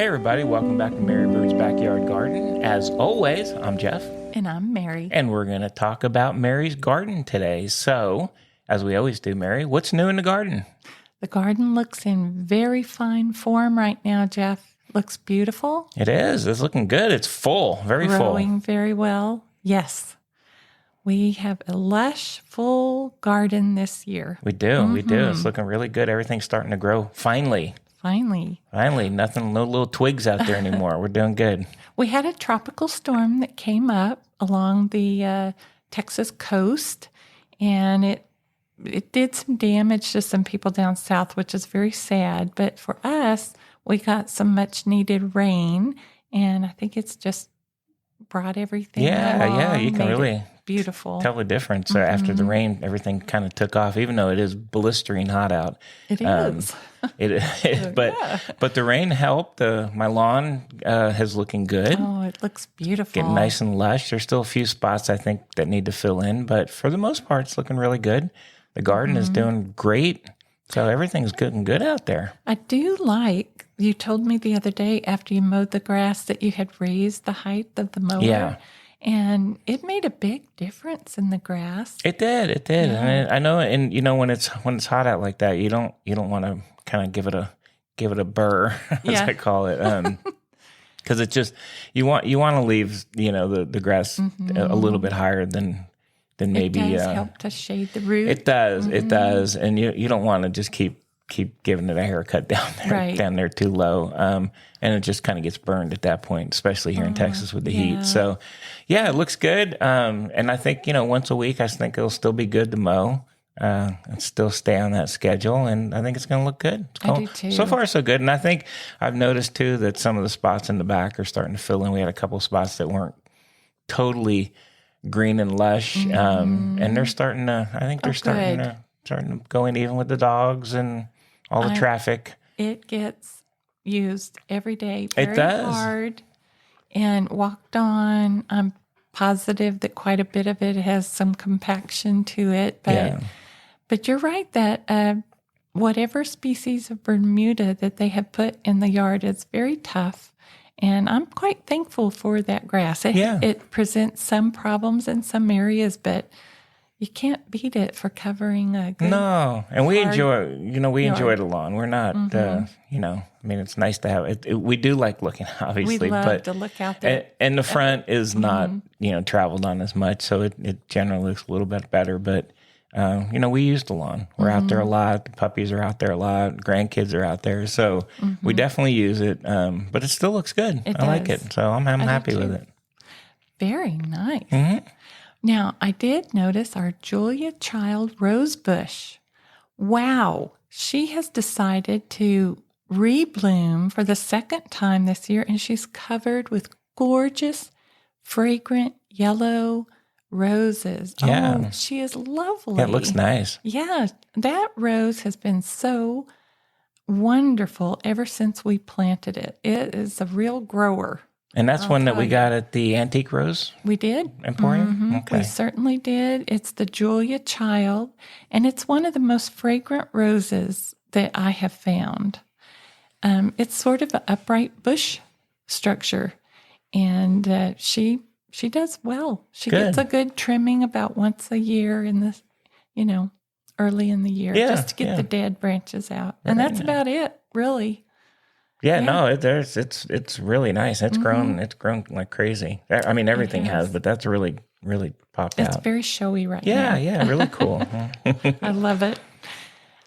Hey everybody, welcome back to Mary Bird's Backyard Garden. As always, I'm Jeff. And I'm Mary. And we're going to talk about Mary's garden today. So, as we always do, Mary, what's new in the garden? The garden looks in very fine form right now, Jeff. Looks beautiful. It is. It's looking good. It's full. Very full. Growing very well. Yes. We have a lush, full garden this year. We do. We do. It's looking really good. Everything's starting to grow. Finally. Nothing, no little twigs out there anymore. We're doing good. We had a tropical storm that came up along the Texas coast, and it did some damage to some people down south, which is very sad. But for us, we got some much needed rain, and I think it's just brought everything along. Yeah, you can really beautiful. Tell the difference. After the rain, everything kind of took off, even though it is blistering hot out. It is. But the rain helped. My lawn is looking good. Oh, it looks beautiful. Getting nice and lush. There's still a few spots I think that need to fill in, but for the most part, it's looking really good. The garden is doing great. So everything's good and good out there. I do like, you told me the other day after you mowed the grass that you had raised the height of the mower. Yeah. And it made a big difference in the grass. It did. Yeah. And I know, and when it's hot out like that, you don't want to kind of give it a burr, as I call it, because it just you want to leave the grass a little bit higher than maybe. It does help to shade the root. It does. It does, and you don't want to just keep giving it a haircut down there too low, and it just kind of gets burned at that point, especially here in Texas with the heat. So, yeah, it looks good, and I think once a week, I think it'll still be good to mow and still stay on that schedule, and I think it's going to look good. I do too. So far, so good, and I think I've noticed too that some of the spots in the back are starting to fill in. We had a couple of spots that weren't totally green and lush, and they're starting to. I think they're starting to go in even with the dogs and all the traffic. It gets used every day. It does. Hard and walked on. I'm positive that quite a bit of it has some compaction to it, but you're right that whatever species of Bermuda that they have put in the yard is very tough. And I'm quite thankful for that grass. It presents some problems in some areas, but you can't beat it for covering a good. No, and we enjoy the lawn. We're not, it's nice to have it. We do like looking, obviously. We love to look out there. And the front is not, traveled on as much, so it generally looks a little bit better. But, we use the lawn. We're out there a lot. The puppies are out there a lot. Grandkids are out there. So we definitely use it. But it still looks good. I like it. So I'm happy with it. Very nice. Now, I did notice our Julia Child rose bush. Wow. She has decided to rebloom for the second time this year, and she's covered with gorgeous, fragrant yellow roses. Yeah. Oh, she is lovely. Yeah, it looks nice. Yeah, that rose has been so wonderful ever since we planted it. It is a real grower. And that's one that we got at the Antique Rose? We did. Emporium? Okay. We certainly did. It's the Julia Child, and it's one of the most fragrant roses that I have found. It's sort of an upright bush structure, and she does well. She gets a good trimming about once a year in the, early in the year, just to get the dead branches out. And that's about it, really. Yeah, no, it's really nice. It's grown like crazy. I mean, everything has, but that's really, really popped out. It's very showy right now. Yeah, really cool. I love it.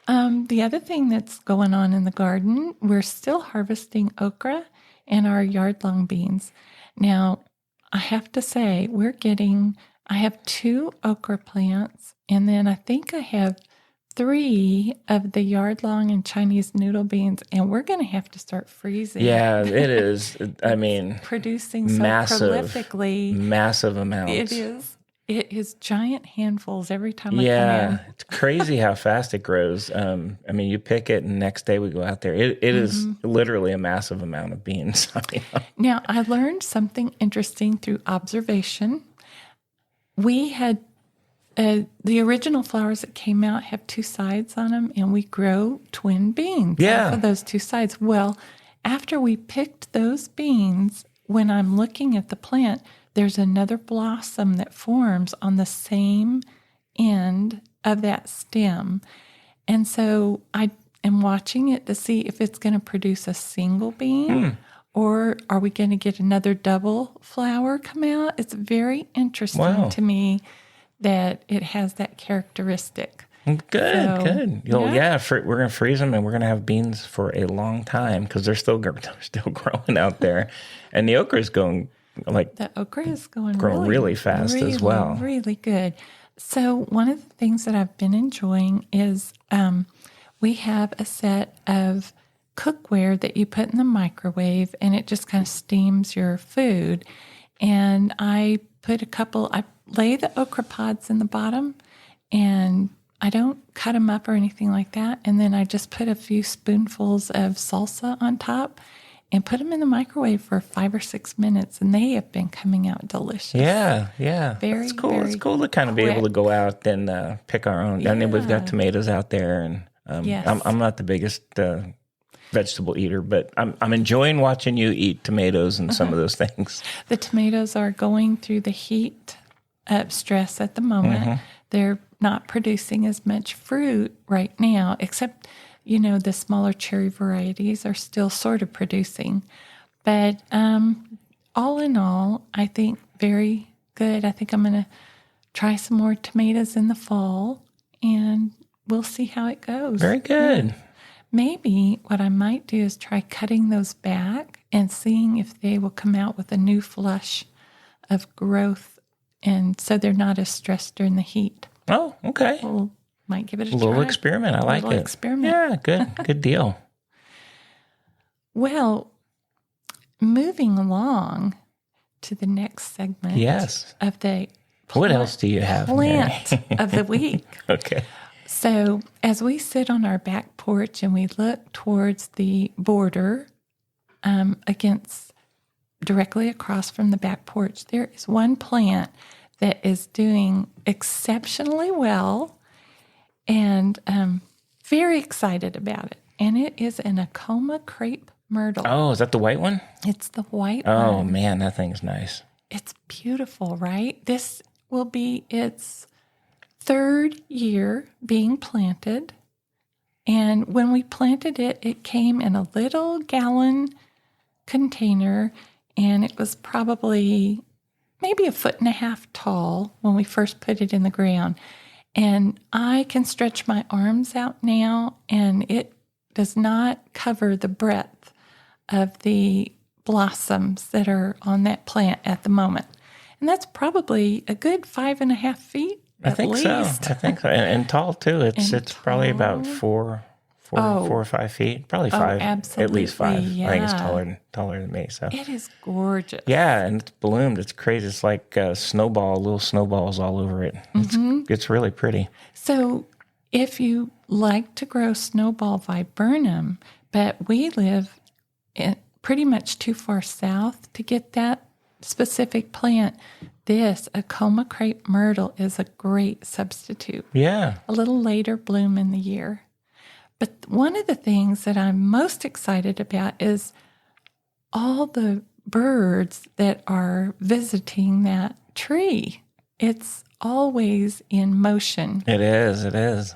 The other thing that's going on in the garden, we're still harvesting okra and our yard-long beans. Now, I have to say, I have 2 okra plants, and then I think I have 3 of the yard-long and Chinese noodle beans, and we're going to have to start freezing. Yeah, it is. I mean, producing so prolifically. Massive amounts. It is. It is giant handfuls every time I come in. It's crazy how fast it grows. You pick it, and next day we go out there. It is literally a massive amount of beans. Now, I learned something interesting through observation. We had the original flowers that came out have 2 sides on them, and we grow twin beans off of those 2 sides. Well, after we picked those beans, when I'm looking at the plant, there's another blossom that forms on the same end of that stem. And so I am watching it to see if it's going to produce a single bean or are we going to get another double flower come out. It's very interesting to me that it has that characteristic. Good. We're going to freeze them and we're going to have beans for a long time because they're still growing out there. And the okra is going really fast as well. Really good. So one of the things that I've been enjoying is we have a set of cookware that you put in the microwave and it just kind of steams your food. And I lay the okra pods in the bottom and I don't cut them up or anything like that. And then I just put a few spoonfuls of salsa on top and put them in the microwave for 5 or 6 minutes. And they have been coming out delicious. Yeah. Very, it's cool. very It's cool to kind of be able to go out and pick our own. I mean, we've got tomatoes out there. And I'm not the biggest vegetable eater, but I'm enjoying watching you eat tomatoes and some of those things. The tomatoes are going through the heat stress at the moment. They're not producing as much fruit right now, except, the smaller cherry varieties are still sort of producing. But all in all, I think very good. I think I'm going to try some more tomatoes in the fall, and we'll see how it goes. Very good. Yeah. Maybe what I might do is try cutting those back and seeing if they will come out with a new flush of growth, and so they're not as stressed during the heat. Oh, okay. Might give it a try. Little experiment. I like it. Experiment. Yeah, good deal. Well, moving along to the next segment. Yes. Of the what else do you have? Plant of the week. Okay. So as we sit on our back porch and we look towards the border, directly across from the back porch, there is one plant that is doing exceptionally well, and very excited about it. And it is an Acoma Crape Myrtle. Oh, is that the white one? It's the white one. Oh, man, that thing's nice. It's beautiful, right? This will be its 3rd year being planted. And when we planted it, it came in a little gallon container, and it was probably maybe 1.5 feet tall when we first put it in the ground. And I can stretch my arms out now, and it does not cover the breadth of the blossoms that are on that plant at the moment. And that's probably a good 5.5 feet at least. I think so. And tall, too. It's probably about 4 or 5 feet. Probably 5. Absolutely. At least 5. Yeah. I think it's taller than me. So it is gorgeous. Yeah, and it's bloomed. It's crazy. It's like little snowballs all over it. It's really pretty. So if you like to grow snowball viburnum, but we live pretty much too far south to get that specific plant, this Acoma Crape Myrtle is a great substitute. Yeah. A little later bloom in the year. But one of the things that I'm most excited about is all the birds that are visiting that tree. It's always in motion. It is.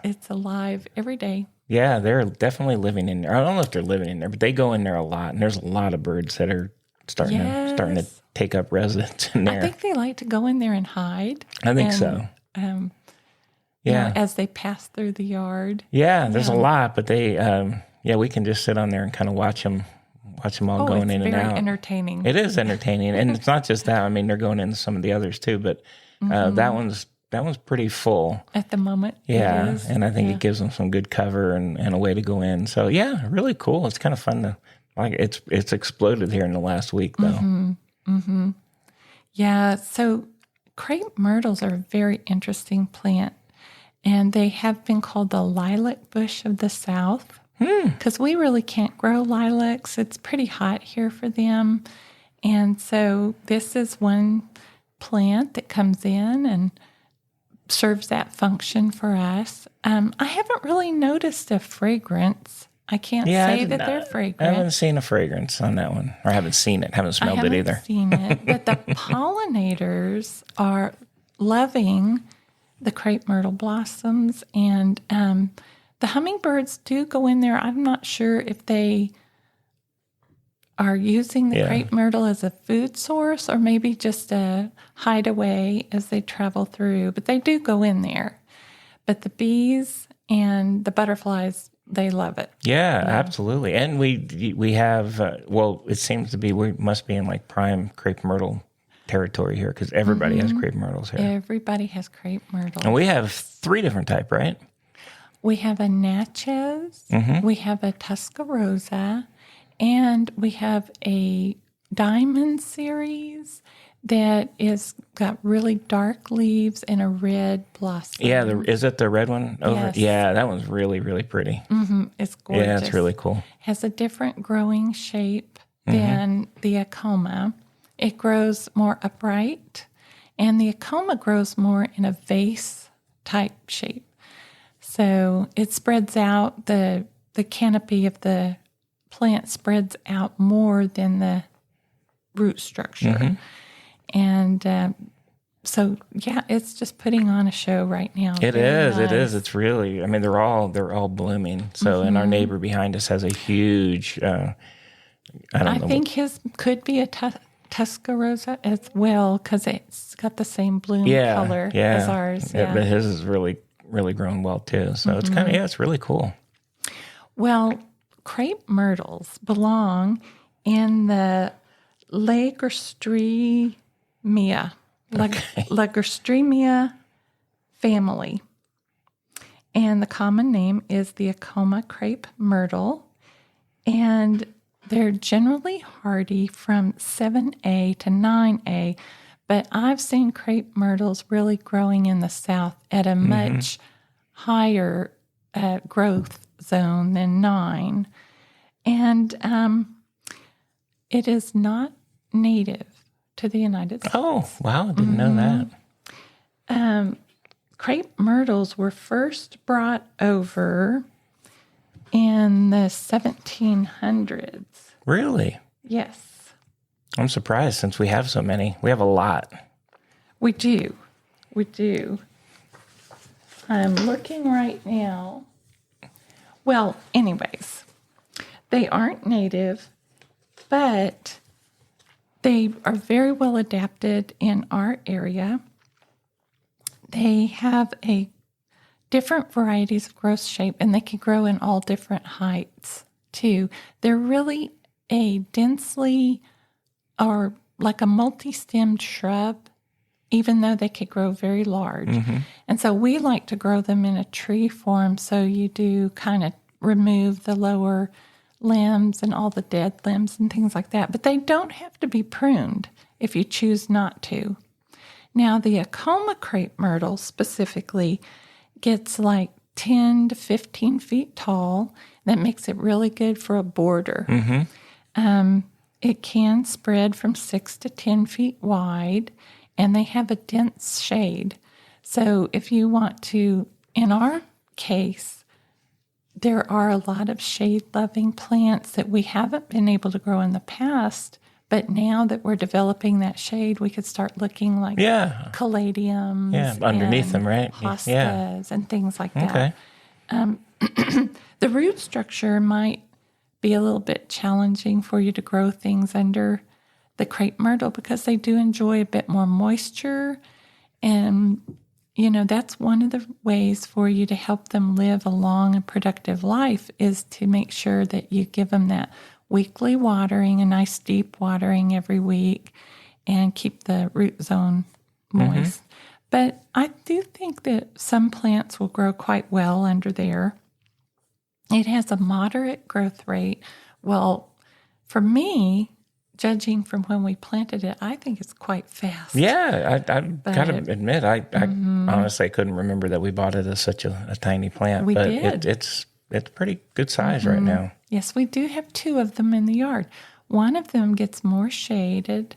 It's alive every day. Yeah, they're definitely living in there. I don't know if they're living in there, but they go in there a lot. And there's a lot of birds that are starting to take up residence in there. I think they like to go in there and hide. I think so. As they pass through the yard. Yeah, there's a lot, but they, we can just sit on there and kind of watch them all going in and out. It's very entertaining. It is entertaining, and it's not just that. I mean, they're going into some of the others too, but that one's pretty full at the moment. Yeah, and I think it gives them some good cover and a way to go in. So yeah, really cool. It's kind of fun to like. It's exploded here in the last week though. Yeah. So crepe myrtles are a very interesting plant. And they have been called the lilac bush of the South because we really can't grow lilacs. It's pretty hot here for them. And so this is one plant that comes in and serves that function for us. I haven't really noticed a fragrance I can't say that they're I fragrant. haven't seen a fragrance on that one, or haven't seen it, haven't smelled it either. Seen it, but the pollinators are loving the crepe myrtle blossoms, and the hummingbirds do go in there. I'm not sure if they are using the crepe myrtle as a food source or maybe just a hideaway as they travel through, but they do go in there. But the bees and the butterflies, they love it. Yeah, absolutely. And we have, it seems to be, we must be in like prime crepe myrtle territory here because everybody has crepe myrtles here. Everybody has crepe myrtle. And we have 3 different type, right? We have a Natchez, we have a Tuscarosa, and we have a Diamond series that is got really dark leaves and a red blossom. Yeah, is it the red one over? Yes. Yeah, that one's really, really pretty. It's gorgeous. Yeah, it's really cool. Has a different growing shape than the Acoma. It grows more upright, and the Acoma grows more in a vase type shape. So it spreads out, the canopy of the plant spreads out more than the root structure. And so, yeah, it's just putting on a show right now. It is. It's really, I mean, they're all blooming. So, and our neighbor behind us has a huge, I think his could be a Tuscarosa as well because it's got the same bloom color as ours. Yeah. But his is really, really grown well too. So it's kind of, it's really cool. Well, crepe myrtles belong in the Lagerstremia family. And the common name is the Acoma crepe myrtle. And they're generally hardy from 7A to 9A. But I've seen crepe myrtles really growing in the south at a much higher growth zone than 9. And it is not native to the United States. Oh, wow. I didn't know that. Crepe myrtles were first brought over in the 1700s. Really? Yes. I'm surprised since we have so many. We have a lot. We do. I'm looking right now. Well, anyways, they aren't native, but they are very well adapted in our area. They have different varieties of growth shape, and they can grow in all different heights, too. They're really a densely or like a multi-stemmed shrub, even though they could grow very large. And so we like to grow them in a tree form, so you do kind of remove the lower limbs and all the dead limbs and things like that. But they don't have to be pruned if you choose not to. Now, the Acoma crepe myrtle specifically gets like 10 to 15 feet tall. That makes it really good for a border. It can spread from 6 to 10 feet wide, and they have a dense shade. So if you want to, in our case, there are a lot of shade-loving plants that we haven't been able to grow in the past, but now that we're developing that shade, we could start looking like caladiums. Yeah, underneath them, right? Hostas and things like that. The root structure might be a little bit challenging for you to grow things under the crepe myrtle because they do enjoy a bit more moisture. And, you know, that's one of the ways for you to help them live a long and productive life is to make sure that you give them that weekly watering, a nice deep watering every week, and keep the root zone moist. But I do think that some plants will grow quite well under there. It has a moderate growth rate. Well, for me, judging from when we planted it, I think it's quite fast. Yeah, I gotta admit, I honestly couldn't remember that we bought it as such a tiny plant. We but did. It's pretty good size right now. Yes, we do have 2 of them in the yard. One of them gets more shaded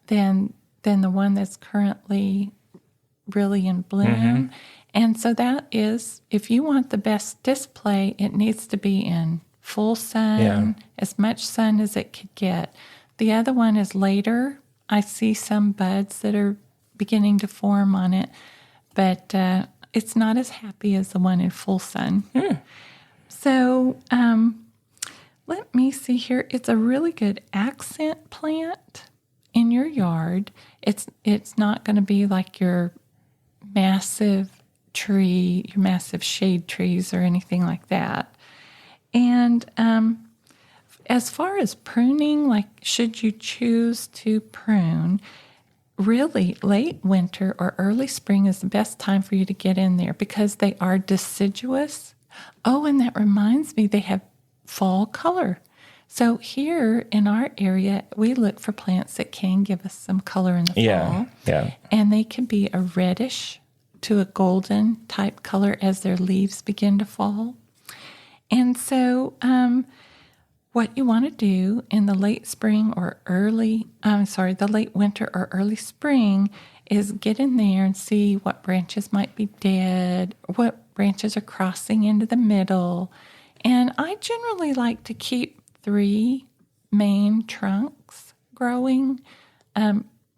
than the one that's currently really in bloom. And so that is, if you want the best display, it needs to be in full sun, as much sun as it could get. The other one is later. I see some buds that are beginning to form on it, but it's not as happy as the one in full sun. So let me see here. It's a really good accent plant in your yard. It's not going to be like your massive tree, your massive shade trees or anything like that. And as far as pruning, like should you choose to prune, really late winter or early spring is the best time for you to get in there because they are deciduous. Oh, and that reminds me, they have fall color. So here in our area, we look for plants that can give us some color in the fall. Yeah. And they can be a reddish to a golden type color as their leaves begin to fall. And so what you want to do in the late spring or the late winter or early spring is get in there and see what branches might be dead, what branches are crossing into the middle. And I generally like to keep 3 main trunks growing,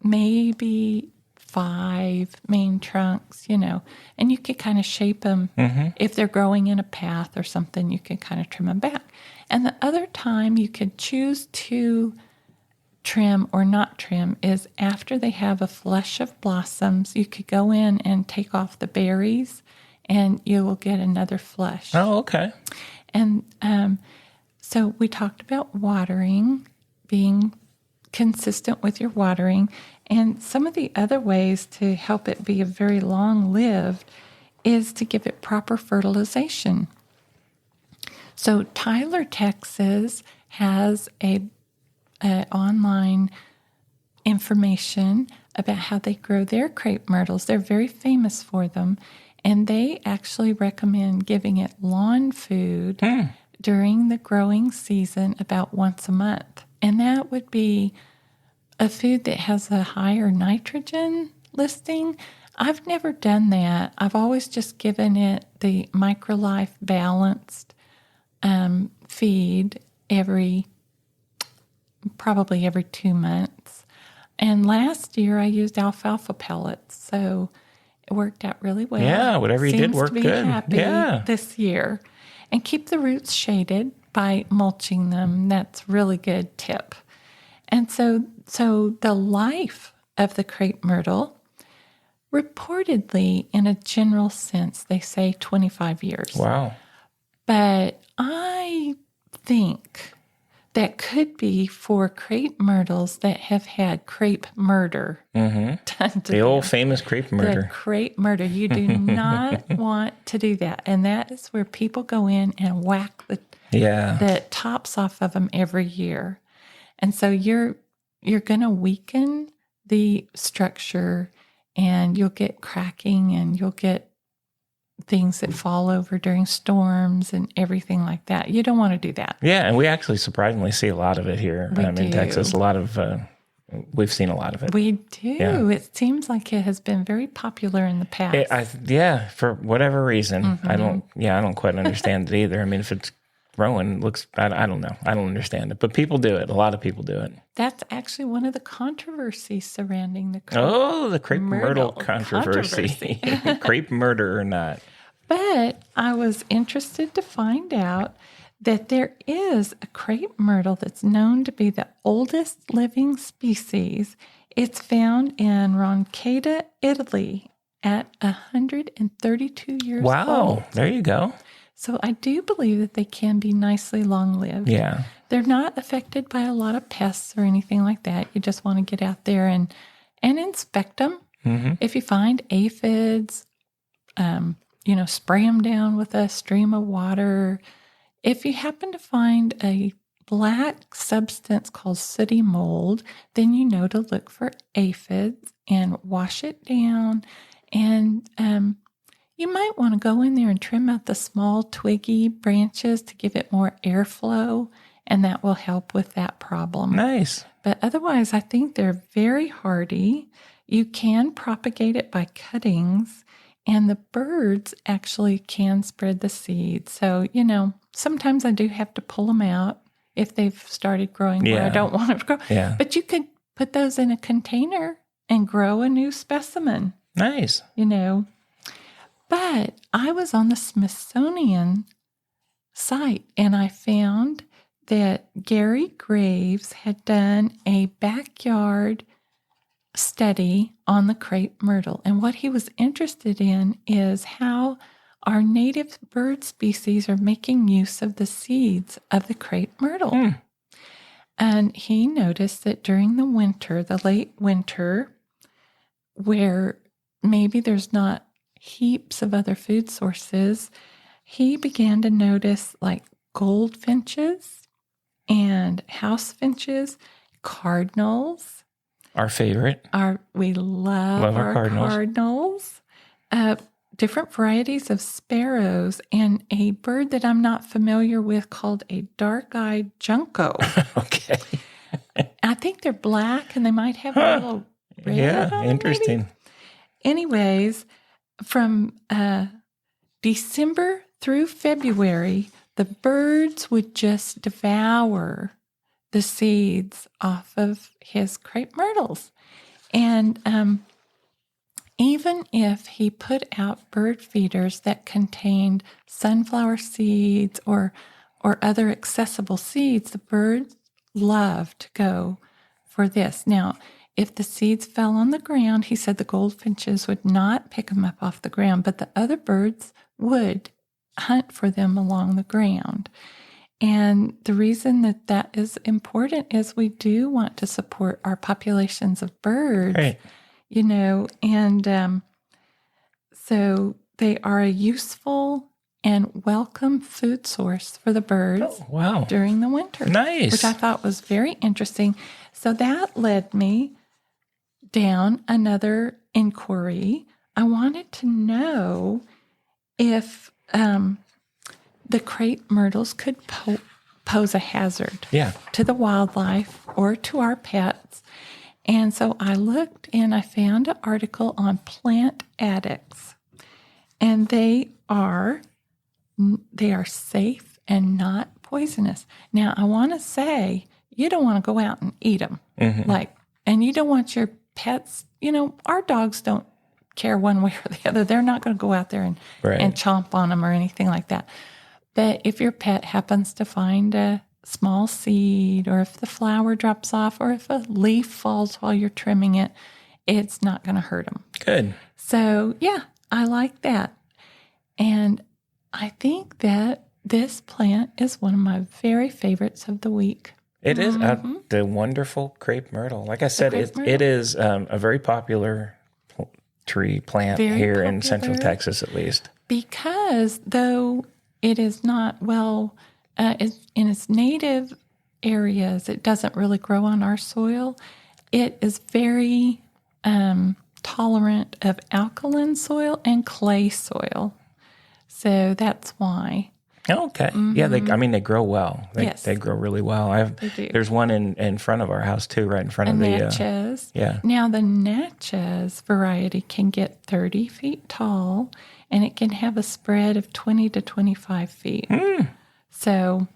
maybe 5 main trunks, and you could kind of shape them. If they're growing in a path or something, you can kind of trim them back. And the other time you could choose to trim or not trim is after they have a flush of blossoms. You could go in and take off the berries and you will get another flush. Oh, okay. And so we talked about watering, being consistent with your watering. And some of the other ways to help it be a very long-lived is to give it proper fertilization. So Tyler, Texas has a online information about how they grow their crepe myrtles. They're very famous for them. And they actually recommend giving it lawn food during the growing season about once a month. And that would be a food that has a higher nitrogen listing. I've never done that. I've always just given it the MicroLife balanced feed probably every 2 months. And last year I used alfalfa pellets, so it worked out really well. Yeah, whatever you did worked good. Seems to be happy this year. And keep the roots shaded by mulching them. That's a really good tip. And so the life of the crepe myrtle, reportedly, in a general sense, they say 25 years. Wow. But I think that could be for crepe myrtles that have had crepe murder done to the them. old famous crepe murder. The crepe murder. You do not want to do that. And that is where people go in and whack the tops off of them every year. And so you're going to weaken the structure and you'll get cracking and you'll get things that fall over during storms and everything like that. You don't want to do that. Yeah, and we actually surprisingly see a lot of it here in Texas. We've seen a lot of it. We do. Yeah. It seems like it has been very popular in the past. For whatever reason. I don't quite understand it either. I mean, if it's growing, I don't know. I don't understand it. But people do it. A lot of people do it. That's actually one of the controversies surrounding the Crepe Myrtle controversy. Crepe murder or not. But I was interested to find out that there is a crepe myrtle that's known to be the oldest living species. It's found in Roncada, Italy at 132 years old. Wow, there you go. So I do believe that they can be nicely long-lived. Yeah. They're not affected by a lot of pests or anything like that. You just want to get out there and inspect them. Mm-hmm. If you find aphids, spray them down with a stream of water. If you happen to find a black substance called sooty mold, then you know to look for aphids and wash it down. And you might want to go in there and trim out the small twiggy branches to give it more airflow, and that will help with that problem. Nice. But otherwise, I think they're very hardy. You can propagate it by cuttings, And the birds actually can spread the seeds. So, sometimes I do have to pull them out if they've started growing where I don't want them to grow. Yeah. But you could put those in a container and grow a new specimen. Nice. But I was on the Smithsonian site and I found that Gary Graves had done a backyard study on the Crape Myrtle. And what he was interested in is how our native bird species are making use of the seeds of the Crape Myrtle. And he noticed that during the winter, the late winter, where maybe there's not heaps of other food sources, he began to notice like goldfinches and house finches, cardinals. Our favorite. We love our cardinals. Different varieties of sparrows and a bird that I'm not familiar with called a dark-eyed junco. Okay. I think they're black and they might have a little red on interesting. Maybe. Anyways, from December through February, the birds would just devour the seeds off of his Crape Myrtles. And even if he put out bird feeders that contained sunflower seeds or other accessible seeds, the birds love to go for this. Now, if the seeds fell on the ground, he said the goldfinches would not pick them up off the ground, but the other birds would hunt for them along the ground. And the reason that is important is we do want to support our populations of birds. Right. And so they are a useful and welcome food source for the birds during the winter. Nice. Which I thought was very interesting. So that led me down another inquiry. I wanted to know if the Crape Myrtles could pose a hazard to the wildlife or to our pets. And so I looked and I found an article on Plant Addicts, and they are safe and not poisonous. Now, I want to say you don't want to go out and eat them, and you don't want your pets. Our dogs don't care one way or the other. They're not going to go out there and chomp on them or anything like that. But if your pet happens to find a small seed, or if the flower drops off, or if a leaf falls while you're trimming it, it's not going to hurt them. Good. So, I like that. And I think that this plant is one of my very favorites of the week. It is the wonderful Crape Myrtle. Like I said, it is a very popular plant here in Central Texas, at least. Because though it is not in its native areas, it doesn't really grow on our soil. It is very tolerant of alkaline soil and clay soil. So that's why. Okay. Yeah, they grow well. They grow really well. There's one in front of our house too, right in front of the Natchez. Now the Natchez variety can get 30 feet tall, and it can have a spread of 20 to 25 feet. So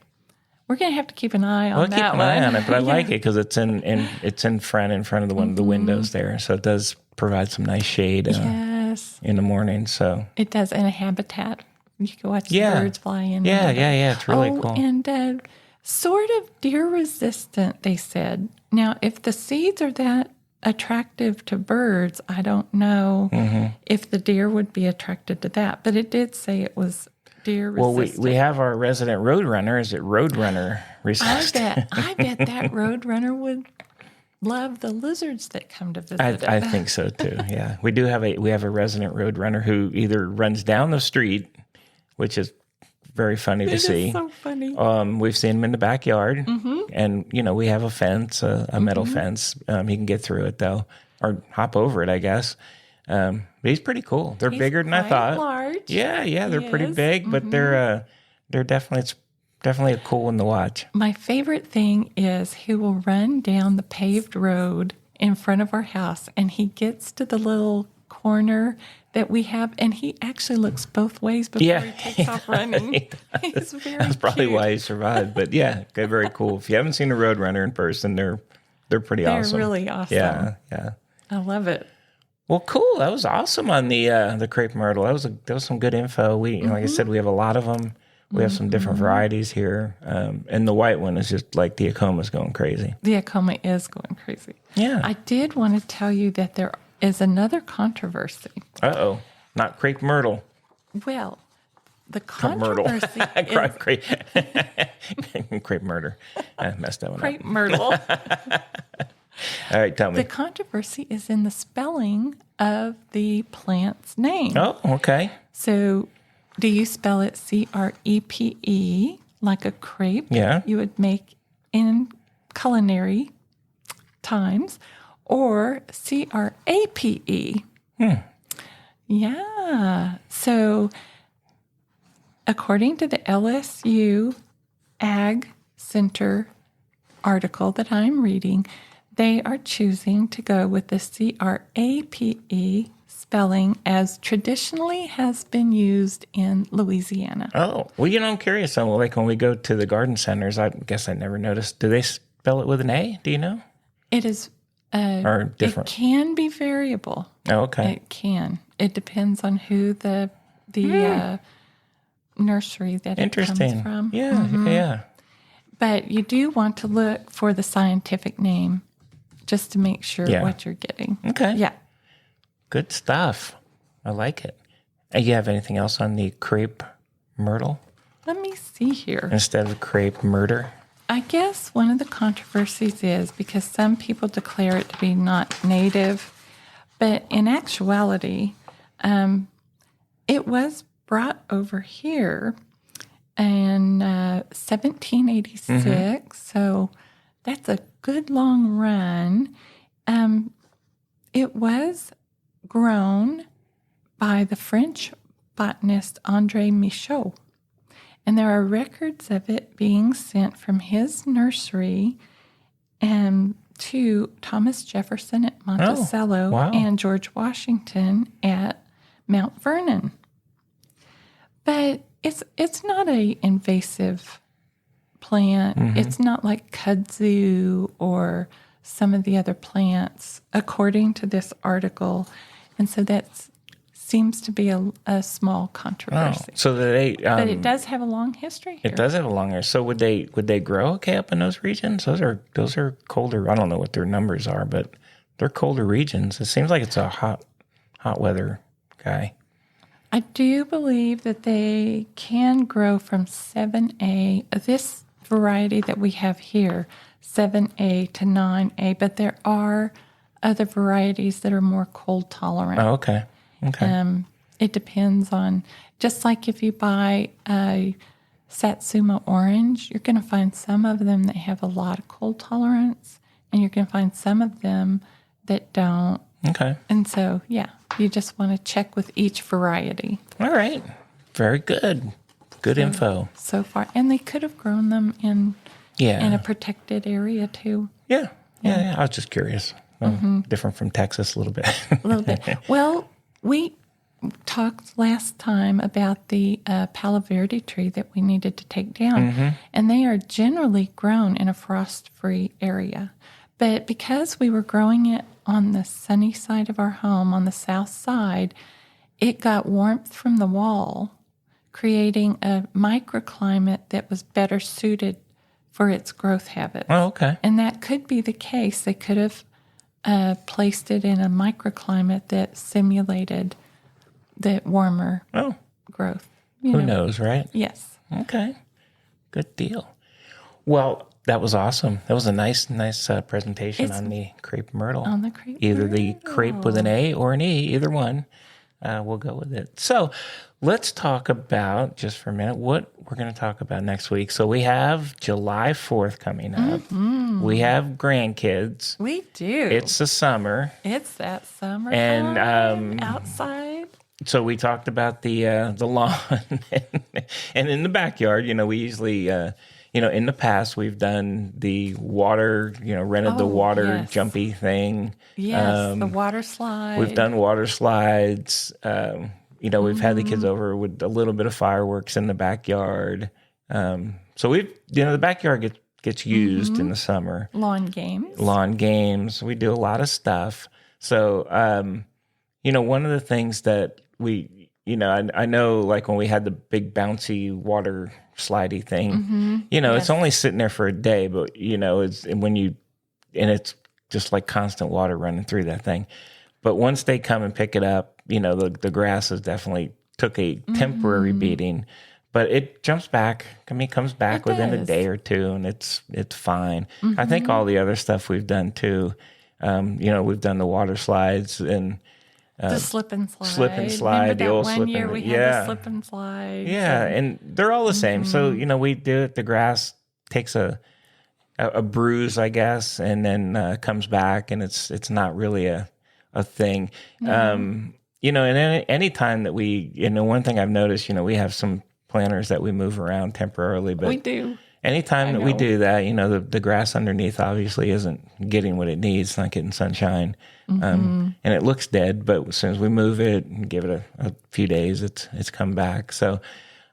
we're going to have to keep an eye on that one. We'll keep an eye on it, but I like it because it's in front of one of the windows there, so it does provide some nice shade in the morning. So it does, and a habitat. You can watch the birds fly in. Yeah. It's really cool. And sort of deer resistant, they said. Now, if the seeds are that attractive to birds, I don't know if the deer would be attracted to that. But it did say it was deer resistant. Well, we have our resident roadrunner. Is it roadrunner resistant? I bet that roadrunner would love the lizards that come to visit it. I think so too. Yeah, we have a resident roadrunner who either runs down the street, which is very funny to see. It is so funny. We've seen him in the backyard, and we have a fence, a metal fence. He can get through it though, or hop over it, I guess. But he's pretty cool. They're bigger than I thought. Large. Yeah, they're pretty big, but they're definitely a cool one to watch. My favorite thing is he will run down the paved road in front of our house, and he gets to the little corner that we have, and he actually looks both ways before he takes off running. He's very That's probably cute. why he survived. But yeah, okay, very cool. If you haven't seen a Roadrunner in person, they're pretty awesome. They're really awesome. Yeah. I love it. Well, cool. That was awesome on the Crape Myrtle. That was some good info. We, like I said, we have a lot of them. We have some different varieties here, and the white one is just like the Acoma's going crazy. The Acoma is going crazy. Yeah. I did want to tell you that there is another controversy. Uh-oh. Not Crape Myrtle. Well, the Myrtle. controversy is Crape Myrtle. I messed that one Crape up. Myrtle. All right, tell me. The controversy is in the spelling of the plant's name. Oh, okay. So, do you spell it C-R-E-P-E, like a crepe Yeah. you would make in culinary times, or C-R-A-P-E? Yeah. So, according to the LSU Ag Center article that I'm reading, they are choosing to go with the C-R-A-P-E spelling as traditionally has been used in Louisiana. Oh, well, I'm curious. So, like when we go to the garden centers, I guess I never noticed. Do they spell it with an A? Do you know? It is Or different? It can be variable. Oh, okay. It can. It depends on who the nursery that it comes Interesting. from. Yeah. But you do want to look for the scientific name just to make sure what you're getting. Okay. Yeah. Good stuff. I like it. You have anything else on the Crape Myrtle Let me see here. instead of Crape Myrtle? I guess one of the controversies is because some people declare it to be not native, but in actuality, it was brought over here in 1786, so that's a good long run. It was grown by the French botanist André Michaux. And there are records of it being sent from his nursery to Thomas Jefferson at Monticello and George Washington at Mount Vernon. But it's not an invasive plant. It's not like kudzu or some of the other plants, according to this article. And so that seems to be a small controversy. So they, but it does have a long history here. It does have a long history. So would they grow okay up in those regions? Those are colder. I don't know what their numbers are, but they're colder regions. It seems like it's a hot weather guy. I do believe that they can grow from 7A, this variety that we have here, 7A to 9A, but there are other varieties that are more cold tolerant. Oh, okay. It depends on, just like if you buy a Satsuma orange, you're going to find some of them that have a lot of cold tolerance, and you're going to find some of them that don't. Okay. And so, you just want to check with each variety. All right. Very good. Good info. So far. And they could have grown them in a protected area, too. Yeah. I was just curious. Different from Texas a little bit. A little bit. Well, we talked last time about the Palo Verde tree that we needed to take down. And they are generally grown in a frost-free area. But because we were growing it on the sunny side of our home, on the south side, it got warmth from the wall, creating a microclimate that was better suited for its growth habits. Oh, okay. And that could be the case. They could have placed it in a microclimate that simulated the warmer growth. Who knows, right? Yes. Okay. Good deal. Well, that was awesome. That was a nice presentation on the Crape Myrtle. On the Crepe Either Myrtle. the crepe with an A or an E, either one. We'll go with it. So let's talk about, just for a minute, what we're going to talk about next week. So we have July 4th coming up. We have grandkids. We do. It's the summer. It's that summer And, time outside. So we talked about the lawn and in the backyard. We usually in the past we've done the water, rented the water jumpy thing. Yes, the water slide. We've done water slides. We've had the kids over with a little bit of fireworks in the backyard. So the backyard gets used in the summer. Lawn games. We do a lot of stuff. So, one of the things that I know, like when we had the big bouncy water slidey thing, it's only sitting there for a day, but it's just like constant water running through that thing. But once they come and pick it up, the grass has definitely took a temporary beating, but it jumps back. Comes back within a day or two, and it's fine. I think all the other stuff we've done too, we've done the water slides and the slip and slide. Remember the old slip and slide. 1 year we had the slip and slide. Yeah, and they're all the same. So, we do it. The grass takes a bruise, I guess, and then comes back, and it's not really a thing. And any time that we, one thing I've noticed, we have some planters that we move around temporarily, but we do. Anytime that we do that, the grass underneath obviously isn't getting what it needs. It's not getting sunshine. And it looks dead, but as soon as we move it and give it a few days, it's come back. So,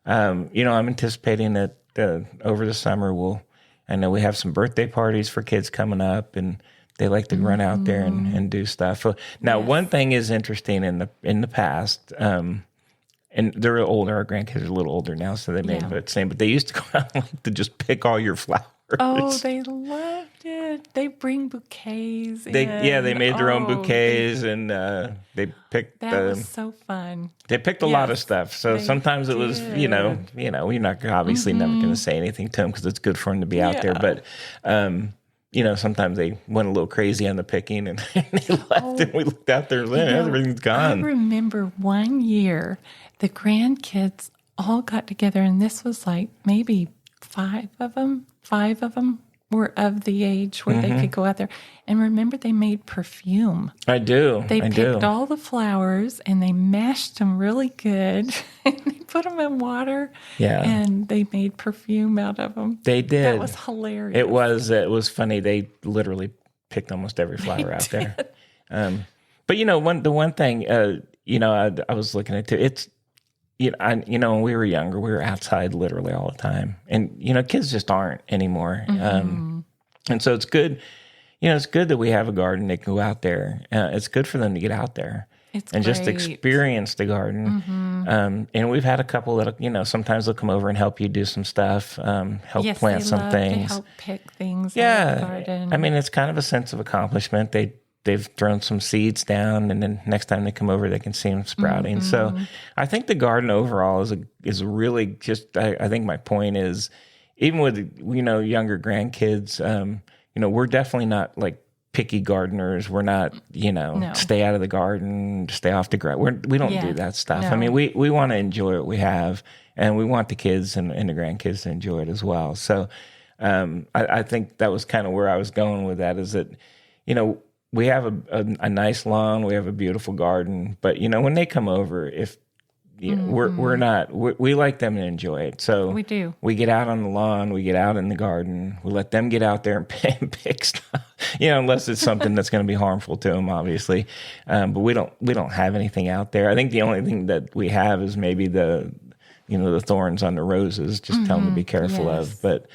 I'm anticipating that over the summer I know we have some birthday parties for kids coming up, and they like to run out there and do stuff. Now, one thing is interesting in the past, and they're older. Our grandkids are a little older now, so they may be the same. But they used to go out to just pick all your flowers. Oh, they loved it. They bring bouquets. They made their own bouquets, and they picked. That was so fun. They picked a lot of stuff. So sometimes it was, you're not obviously never going to say anything to them because it's good for them to be out there. But sometimes they went a little crazy on the picking, and they left, and we looked out there, and everything's gone. I remember one year the grandkids all got together, and this was like maybe 5 of them were of the age where they could go out there. And remember, they made perfume. I do. They picked all the flowers, and they mashed them really good, and they put them in water, and they made perfume out of them. They did. That was hilarious. It was funny. They literally picked almost every flower out there. But the one thing, I was looking at it. When we were younger, we were outside literally all the time, and kids just aren't anymore. And so it's good. It's good that we have a garden. They can go out there. It's good for them to get out there and just experience the garden. And we've had a couple that sometimes they'll come over and help you do some stuff, help plant some things, help pick things. out of the garden. I mean, it's kind of a sense of accomplishment. They've thrown some seeds down, and then next time they come over, they can see them sprouting. So I think the garden overall is really just, I think my point is, even with, younger grandkids, we're definitely not like picky gardeners. We're not, stay out of the garden, stay off the ground. We don't do that stuff. No. I mean, we want to enjoy what we have, and we want the kids and the grandkids to enjoy it as well. So I think that was kind of where I was going with that, is that, we have a nice lawn, we have a beautiful garden, but when they come over, if we like them to enjoy it. So we do. We get out on the lawn, we get out in the garden, we let them get out there and pick stuff. Unless it's something that's going to be harmful to them, obviously. But we don't have anything out there. I think the only thing that we have is maybe the thorns on the roses. Just tell them to be careful of. But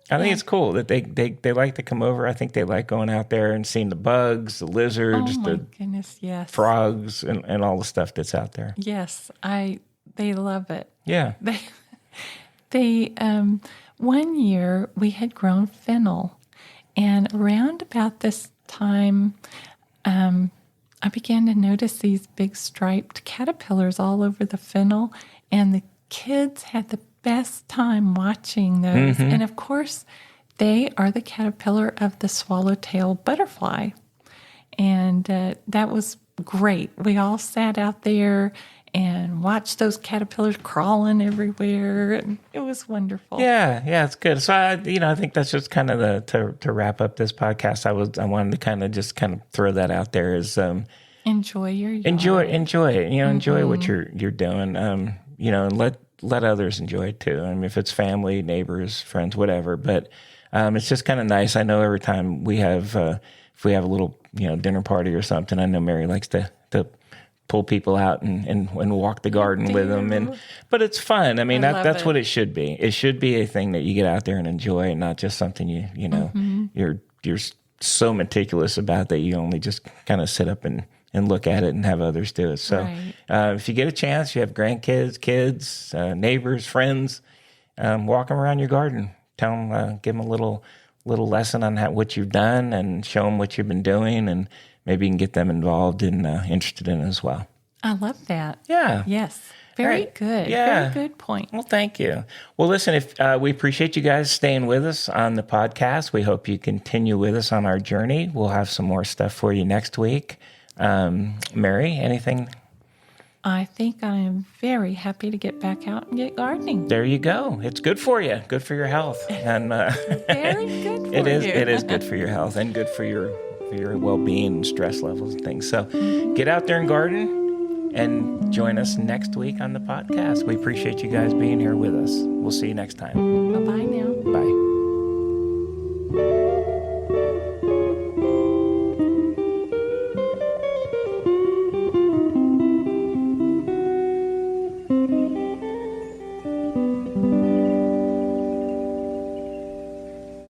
I think it's cool that they like to come over. I think they like going out there and seeing the bugs, the lizards, frogs, and all the stuff that's out there. Yes, they love it. Yeah. They 1 year we had grown fennel, and around about this time, I began to notice these big striped caterpillars all over the fennel, and the kids had the best time watching those. And of course, they are the caterpillar of the swallowtail butterfly. And that was great. We all sat out there and watched those caterpillars crawling everywhere. And it was wonderful. Yeah, it's good. So I think that's just kind of to wrap up this podcast. I wanted to kind of throw that out there is enjoy your yard. Enjoy it. Enjoy what you're doing. And let others enjoy it too. I mean, if it's family, neighbors, friends, whatever. But it's just kind of nice. I know every time we have, if we have a little, dinner party or something, I know Mary likes to pull people out and walk the garden with them. But it's fun. I mean, that's what it should be. It should be a thing that you get out there and enjoy, and not just something you're so meticulous about that you only just kind of sit up and look at it and have others do it. So if you get a chance, you have grandkids, kids, neighbors, friends, walk them around your garden. Tell them, give them a little lesson on what you've done, and show them what you've been doing, and maybe you can get them involved and interested in it as well. I love that. Yeah. Yes. Very good. Yeah. Very good point. Well, thank you. Well, listen, if we appreciate you guys staying with us on the podcast. We hope you continue with us on our journey. We'll have some more stuff for you next week. Mary, anything? I think I am very happy to get back out and get gardening. There you go. It's good for you. Good for your health. And very good for it is. you. It is good for your health and good for your well-being and stress levels and things. So get out there and garden, and join us next week on the podcast. We appreciate you guys being here with us. We'll see you next time. Bye-bye.